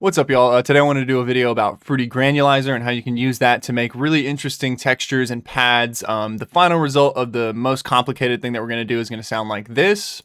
What's up, y'all? Today I want to do a video about Fruity Granulizer and how you can use that to make really interesting textures and pads. The final result of the most complicated thing that we're going to do is going to sound like this.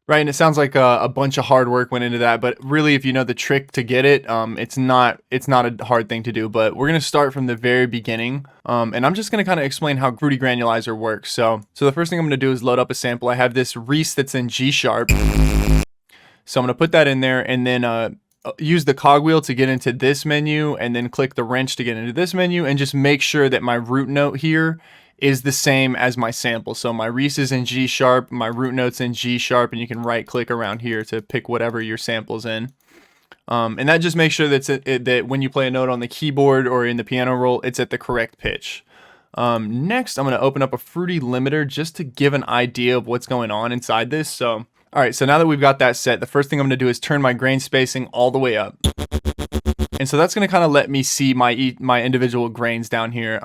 Right, and it sounds like a bunch of hard work went into that, but really, if you know the trick to get it, it's not a hard thing to do. But we're gonna start from the very beginning, and I'm just gonna kind of explain how Fruity Granulizer works. So the first thing I'm gonna do is load up a sample. I have this Reese that's in G sharp, so I'm gonna put that in there, and then use the cogwheel to get into this menu, and then click the wrench to get into this menu, and just make sure that my root note here is the same as my sample. So my Reese is in G sharp, my root note's in G sharp, and you can right click around here to pick whatever your sample's in. And that just makes sure that when you play a note on the keyboard or in the piano roll, it's at the correct pitch. Next, I'm gonna open up a Fruity limiter just to give an idea of what's going on inside this. So, all right, so now that we've got that set, the first thing I'm gonna do is turn my grain spacing all the way up. And so that's gonna kind of let me see my individual grains down here.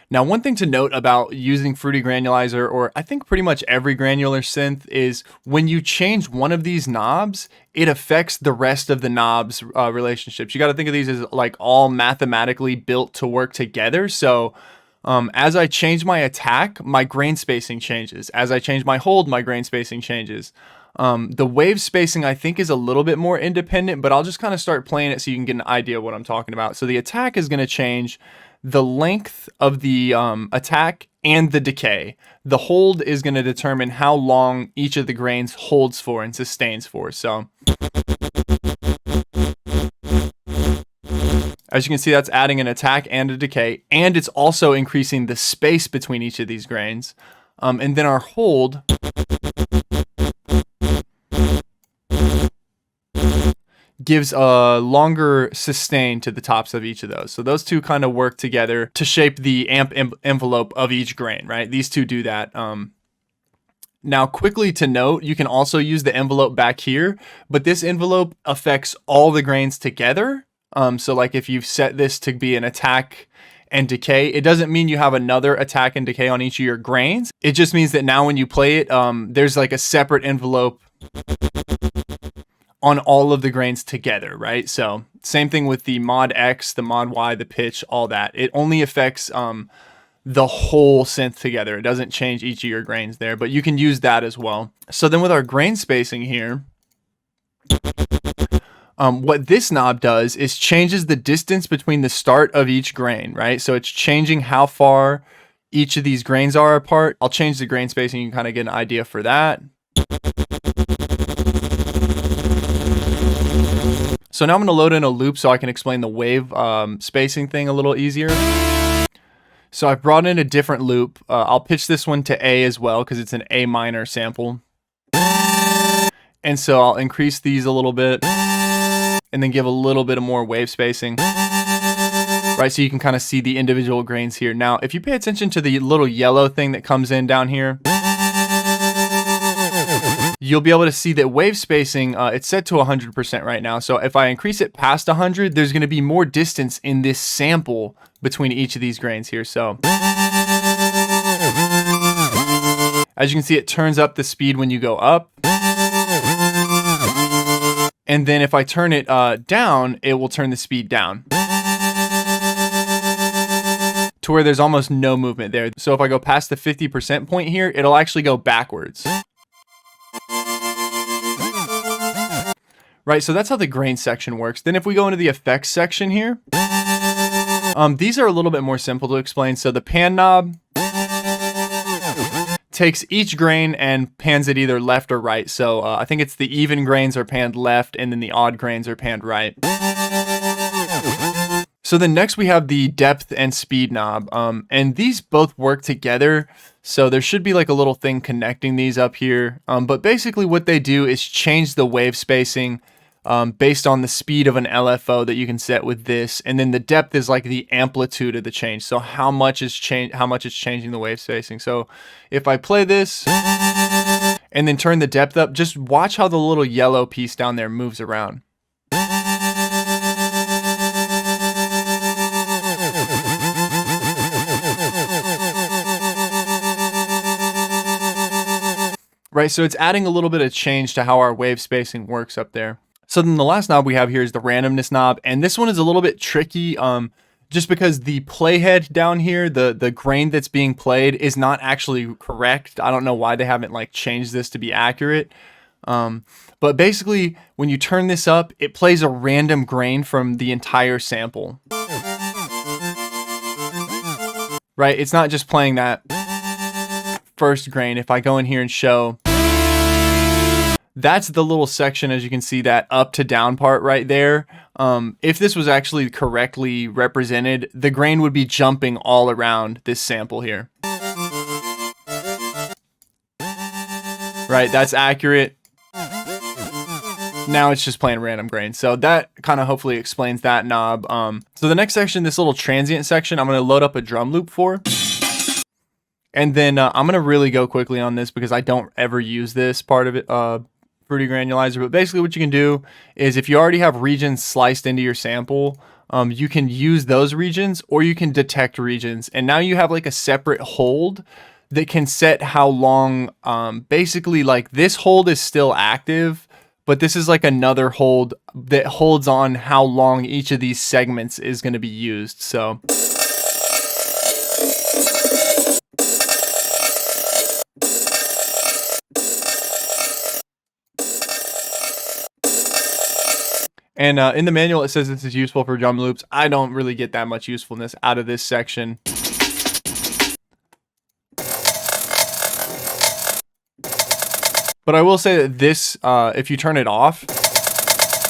Now, one thing to note about using Fruity Granulizer, or I think pretty much every granular synth, is when you change one of these knobs, it affects the rest of the knobs' relationships. You got to think of these as like all mathematically built to work together. So as I change my attack, my grain spacing changes. As I change my hold, my grain spacing changes. The wave spacing, I think, is a little bit more independent, but I'll just kind of start playing it so you can get an idea of what I'm talking about. So the attack is going to change the length of the attack and the decay. The hold is going to determine how long each of the grains holds for and sustains for. So as you can see, that's adding an attack and a decay, and it's also increasing the space between each of these grains. And then our hold gives a longer sustain to the tops of each of those. So those two kind of work together to shape the amp envelope of each grain, right? These two do that. Now, quickly to note, you can also use the envelope back here, but this envelope affects all the grains together. So like if you've set this to be an attack and decay, it doesn't mean you have another attack and decay on each of your grains. It just means that now when you play it, there's like a separate envelope on all of the grains together, right? So same thing with the mod X, the mod Y, the pitch, all that. It only affects the whole synth together. It doesn't change each of your grains there, but you can use that as well. So then with our grain spacing here, what this knob does is changes the distance between the start of each grain, right? So it's changing how far each of these grains are apart. I'll change the grain spacing. You can kind of get an idea for that. So now I'm going to load in a loop so I can explain the wave spacing thing a little easier. So I've brought in a different loop. I'll pitch this one to A as well because it's an A minor sample. And so I'll increase these a little bit and then give a little bit of more wave spacing. Right, so you can kind of see the individual grains here. Now, if you pay attention to the little yellow thing that comes in down here, you'll be able to see that wave spacing, it's set to 100% right now. So if I increase it past 100, there's going to be more distance in this sample between each of these grains here. So as you can see, it turns up the speed when you go up. And then if I turn it down, it will turn the speed down to where there's almost no movement there. So if I go past the 50% point here, it'll actually go backwards. Right, so that's how the grain section works. Then if we go into the effects section here, these are a little bit more simple to explain. So the pan knob takes each grain and pans it either left or right. So I think it's the even grains are panned left and then the odd grains are panned right. So then next we have the depth and speed knob, and these both work together. So there should be like a little thing connecting these up here. But basically what they do is change the wave spacing based on the speed of an LFO that you can set with this, and then the depth is like the amplitude of the change. So how much it's changing the wave spacing. So if I play this and then turn the depth up, just watch how the little yellow piece down there moves around. right? So it's adding a little bit of change to how our wave spacing works up there. So then the last knob we have here is the randomness knob, and this one is a little bit tricky, just because the playhead down here, the grain that's being played is not actually correct. I don't know why they haven't like changed this to be accurate. But basically, when you turn this up, it plays a random grain from the entire sample. Right? It's not just playing that first grain. If I go in here and show, that's the little section, as you can see, that up to down part right there. If this was actually correctly represented, the grain would be jumping all around this sample here. Right? That's accurate. Now it's just playing random grain. So that kind of hopefully explains that knob. So the next section, this little transient section, I'm going to load up a drum loop for. And then I'm going to really go quickly on this because I don't ever use this part of it, Fruity Granulizer. But basically what you can do is if you already have regions sliced into your sample, you can use those regions, or you can detect regions. And now you have like a separate hold that can set how long, basically like this hold is still active, but this is like another hold that holds on how long each of these segments is going to be used. So and in the manual, it says this is useful for drum loops. I don't really get that much usefulness out of this section. But I will say that this, if you turn it off,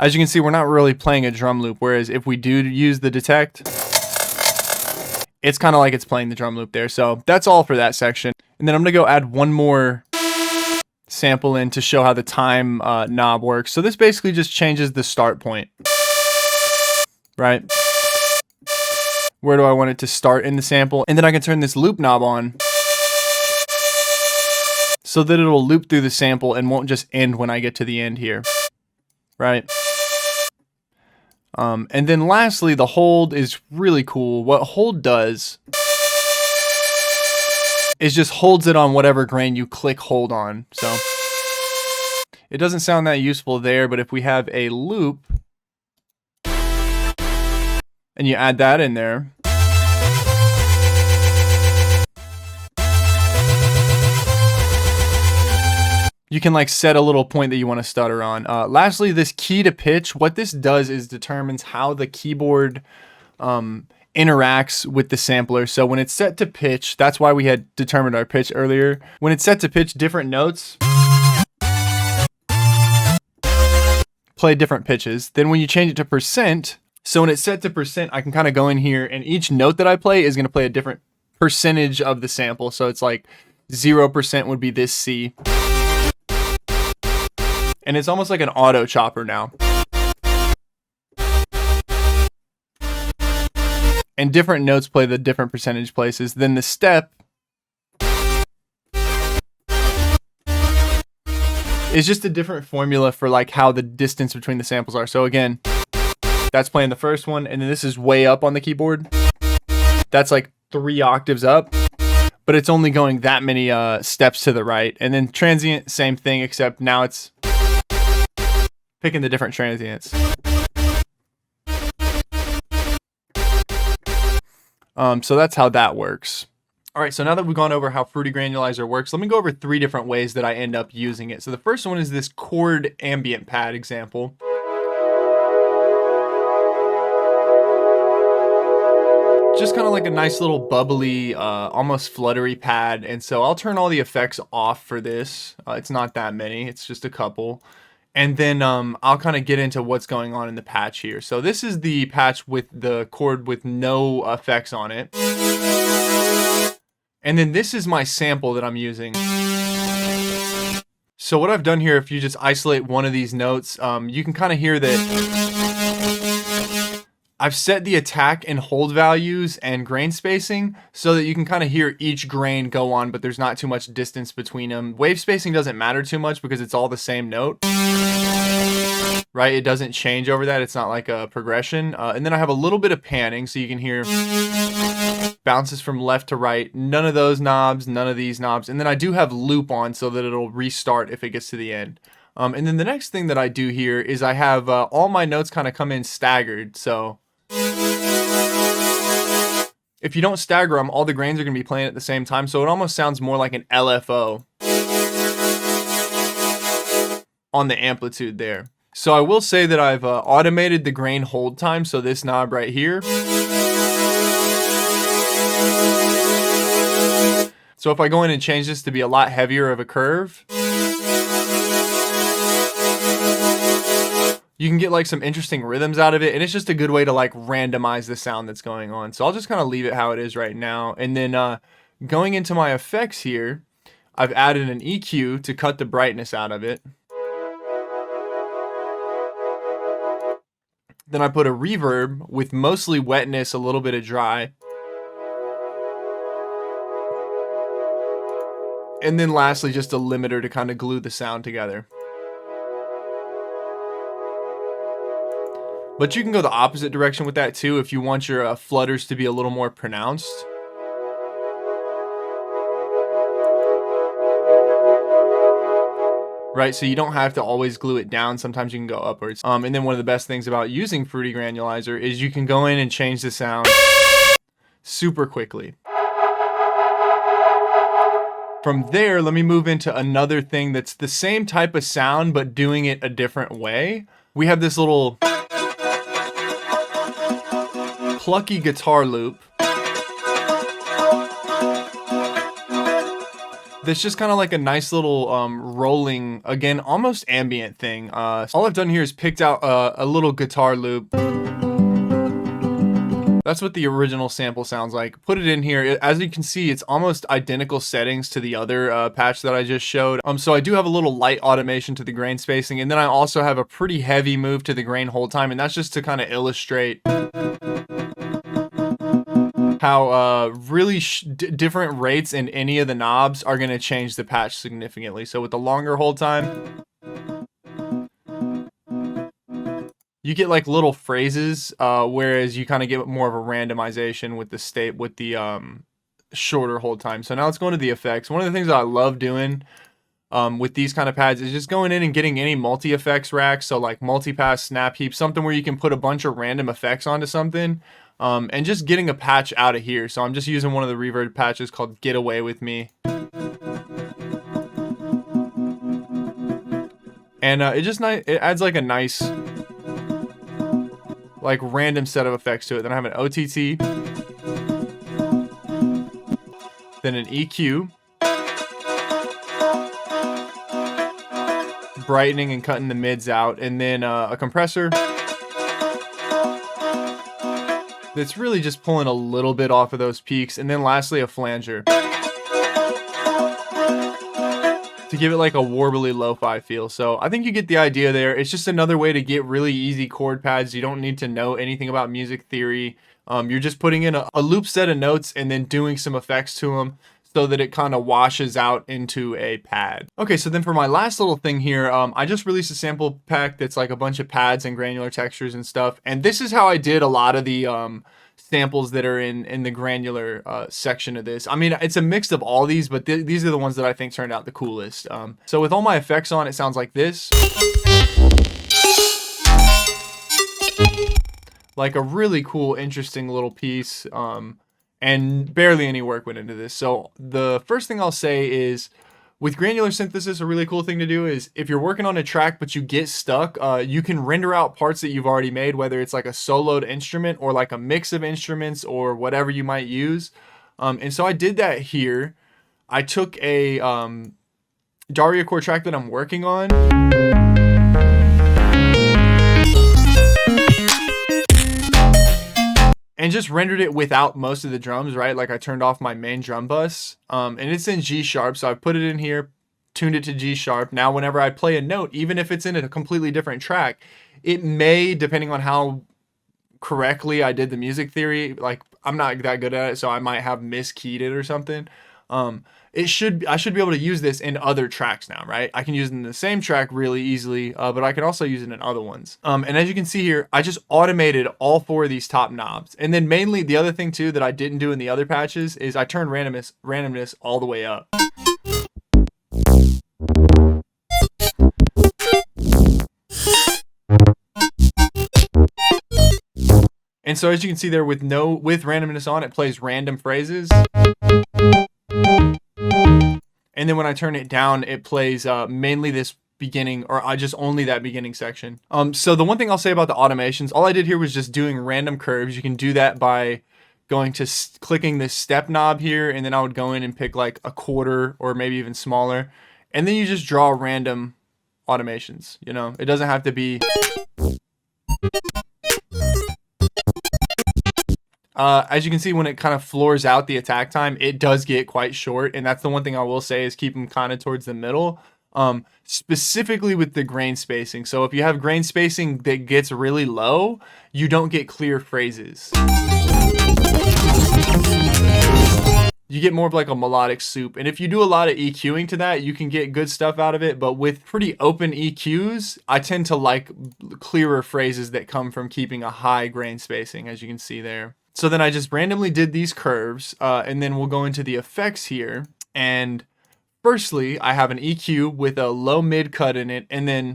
as you can see, we're not really playing a drum loop. Whereas if we do use the detect, it's kind of like it's playing the drum loop there. So that's all for that section. And then I'm going to go add one more sample in to show how the time knob works. So this basically just changes the start point, right? Where do I want it to start in the sample? And then I can turn this loop knob on so that it'll loop through the sample and won't just end when I get to the end here, right? And then lastly, the hold is really cool. What hold does is just holds it on whatever grain you click hold on. So it doesn't sound that useful there, but if we have a loop and you add that in there, you can like set a little point that you want to stutter on. Lastly, this key to pitch, what this does is determines how the keyboard interacts with the sampler. So when it's set to pitch, that's why we had determined our pitch earlier. When it's set to pitch, different notes play different pitches. Then when you change it to percent, so when it's set to percent, I can kind of go in here and each note that I play is going to play a different percentage of the sample. So it's like 0% would be this C. And it's almost like an auto chopper now. And different notes play the different percentage places. Then the step is just a different formula for like how the distance between the samples are. So again, that's playing the first one, and then this is way up on the keyboard. That's like 3 octaves up, but it's only going that many steps to the right. And then transient, same thing, except now it's picking the different transients. So that's how that works. All right, so now that we've gone over how Fruity Granulizer works, let me go over 3 different ways that I end up using it. So the first one is this chord ambient pad example. Just kind of like a nice little bubbly, almost fluttery pad. And so I'll turn all the effects off for this. It's not that many, it's just a couple. And then I'll kind of get into what's going on in the patch here. So this is the patch with the chord with no effects on it. And then this is my sample that I'm using. So what I've done here, if you just isolate one of these notes, you can kind of hear that I've set the attack and hold values and grain spacing so that you can kind of hear each grain go on, but there's not too much distance between them. Wave spacing doesn't matter too much because it's all the same note, right? It doesn't change over that. It's not like a progression. And then I have a little bit of panning so you can hear bounces from left to right. None of those knobs, none of these knobs. And then I do have loop on so that it'll restart if it gets to the end. And then the next thing that I do here is I have all my notes kind of come in staggered. So if you don't stagger them, all the grains are going to be playing at the same time. So it almost sounds more like an LFO on the amplitude there. So I will say that I've automated the grain hold time. So this knob right here. So if I go in and change this to be a lot heavier of a curve, you can get like some interesting rhythms out of it, and it's just a good way to like randomize the sound that's going on. So I'll just kind of leave it how it is right now. And then going into my effects here, I've added an EQ to cut the brightness out of it. Then I put a reverb with mostly wetness, a little bit of dry. And then lastly, just a limiter to kind of glue the sound together. But you can go the opposite direction with that too if you want your flutters to be a little more pronounced. Right, so you don't have to always glue it down. Sometimes you can go upwards. And then one of the best things about using Fruity Granulizer is you can go in and change the sound super quickly. From there, let me move into another thing that's the same type of sound, but doing it a different way. We have this little plucky guitar loop that's just kind of like a nice little rolling, again, almost ambient thing. All I've done here is picked out a little guitar loop. That's what the original sample sounds like. Put it in here. As you can see, it's almost identical settings to the other patch that I just showed. So I do have a little light automation to the grain spacing, and then I also have a pretty heavy move to the grain hold time, and that's just to kind of illustrate how really different rates in any of the knobs are going to change the patch significantly. So with the longer hold time, you get like little phrases, whereas you kind of get more of a randomization with the shorter hold time. So now let's go into the effects. One of the things that I love doing with these kind of pads is just going in and getting any multi-effects racks. So like multi-pass, snap heap, something where you can put a bunch of random effects onto something, and just getting a patch out of here. So I'm just using one of the reverb patches called Get Away With Me. And it adds like a nice like random set of effects to it. Then I have an OTT, then an EQ, brightening and cutting the mids out, and then a compressor that's really just pulling a little bit off of those peaks, and then lastly a flanger to give it like a warbly lo-fi feel. So I think you get the idea there. It's just another way to get really easy chord pads. You don't need to know anything about music theory. You're just putting in a loop set of notes and then doing some effects to them so that it kind of washes out into a pad. Okay, so then for my last little thing here, I just released a sample pack that's like a bunch of pads and granular textures and stuff. And this is how I did a lot of the samples that are in the granular section of this. I mean, it's a mix of all these, but these are the ones that I think turned out the coolest. So with all my effects on, it sounds like this. Like a really cool, interesting little piece. And barely any work went into this. So the first thing I'll say is, with granular synthesis, a really cool thing to do is if you're working on a track but you get stuck, you can render out parts that you've already made, whether it's like a soloed instrument or like a mix of instruments or whatever you might use. And so I did that here. I took a Dariacore track that I'm working on, and just rendered it without most of the drums, right? Like I turned off my main drum bus, and it's in G sharp. So I put it in here, tuned it to G sharp. Now, whenever I play a note, even if it's in a completely different track, it may, depending on how correctly I did the music theory, like I'm not that good at it, so I might have miskeyed it or something. I should be able to use this in other tracks now, right? I can use it in the same track really easily, but I can also use it in other ones. And as you can see here, I just automated all 4 of these top knobs. And then mainly the other thing too that I didn't do in the other patches is I turned randomness all the way up. And so as you can see there, with randomness on, it plays random phrases. And then when I turn it down, it plays mainly this beginning, or only that beginning section. So the one thing I'll say about the automations, all I did here was just doing random curves. You can do that by going to clicking this step knob here, and then I would go in and pick like a quarter or maybe even smaller. And then you just draw random automations, you know? It doesn't have to be... as you can see, when it kind of floors out the attack time, it does get quite short. And that's the one thing I will say is keep them kind of towards the middle, specifically with the grain spacing. So if you have grain spacing that gets really low, you don't get clear phrases. You get more of like a melodic soup. And if you do a lot of EQing to that, you can get good stuff out of it. But with pretty open EQs, I tend to like clearer phrases that come from keeping a high grain spacing, as you can see there. So then I just randomly did these curves, and then we'll go into the effects here. And firstly, I have an EQ with a low mid cut in it, and then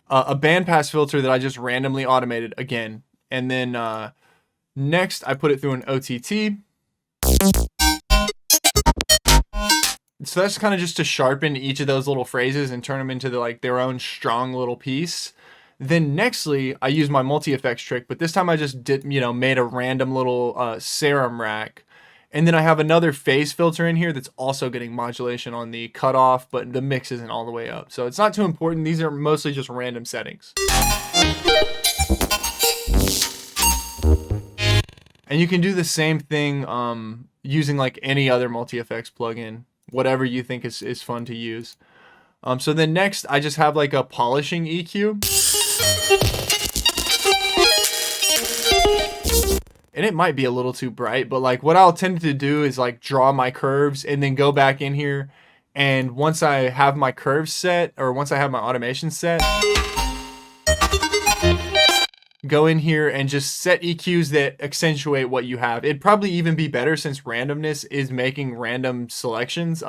a bandpass filter that I just randomly automated again. And then next, I put it through an OTT. So that's kind of just to sharpen each of those little phrases and turn them into their own strong little piece. Then nextly, I use my multi-effects trick, but this time I just made a random little serum rack. And then I have another phase filter in here that's also getting modulation on the cutoff, but the mix isn't all the way up. So it's not too important. These are mostly just random settings. And you can do the same thing using like any other multi-effects plugin, whatever you think is fun to use. So then next, I just have like a polishing EQ. And it might be a little too bright, but like what I'll tend to do is like draw my curves and then go back in here. And once I have my curves set, or once I have my automation set, go in here and just set EQs that accentuate what you have. It'd probably even be better, since randomness is making random selections,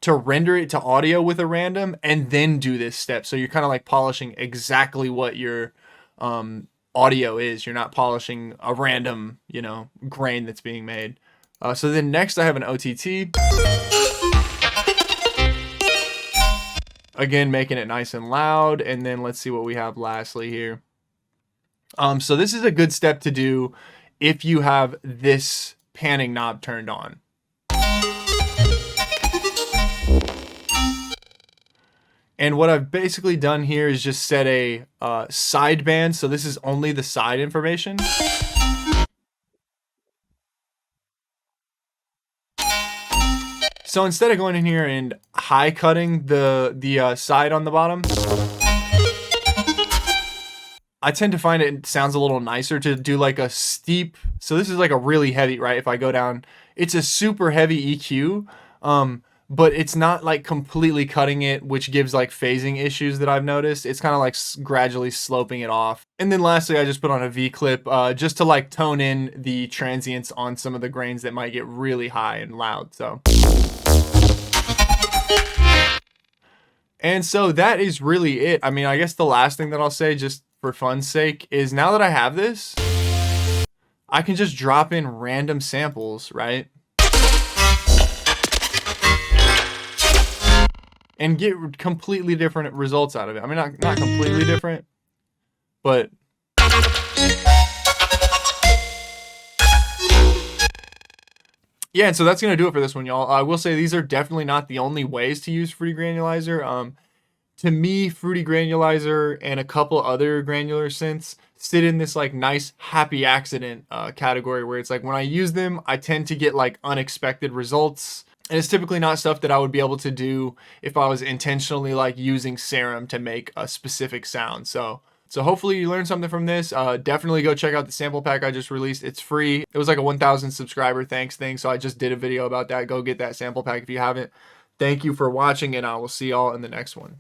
to render it to audio with a random and then do this step. So you're kind of like polishing exactly what your audio is. You're not polishing a random, grain that's being made. So then next I have an OTT. Again, making it nice and loud. And then let's see what we have lastly here. So this is a good step to do if you have this panning knob turned on. And what I've basically done here is just set a sideband. So this is only the side information. So instead of going in here and high cutting the side on the bottom, I tend to find it sounds a little nicer to do like a steep. So this is like a really heavy, right? If I go down, it's a super heavy EQ. But it's not like completely cutting it, which gives like phasing issues that I've noticed. It's kind of like gradually sloping it off. And then lastly, I just put on a V clip just to like tone in the transients on some of the grains that might get really high and loud. And so that is really it. I mean, I guess the last thing that I'll say, just for fun's sake, is now that I have this, I can just drop in random samples, right? And get completely different results out of it. I mean, not completely different, but yeah. And so that's gonna do it for this one, y'all. I will say these are definitely not the only ways to use Fruity Granulizer. To me, Fruity Granulizer and a couple other granular synths sit in this like nice happy accident category, where it's like when I use them, I tend to get like unexpected results. And it's typically not stuff that I would be able to do if I was intentionally like using Serum to make a specific sound. So So hopefully you learned something from this. Definitely go check out the sample pack I just released. It's free. It was like a 1,000 subscriber thanks thing, so I just did a video about that. Go get that sample pack if you haven't. Thank you for watching, and I will see y'all in the next one.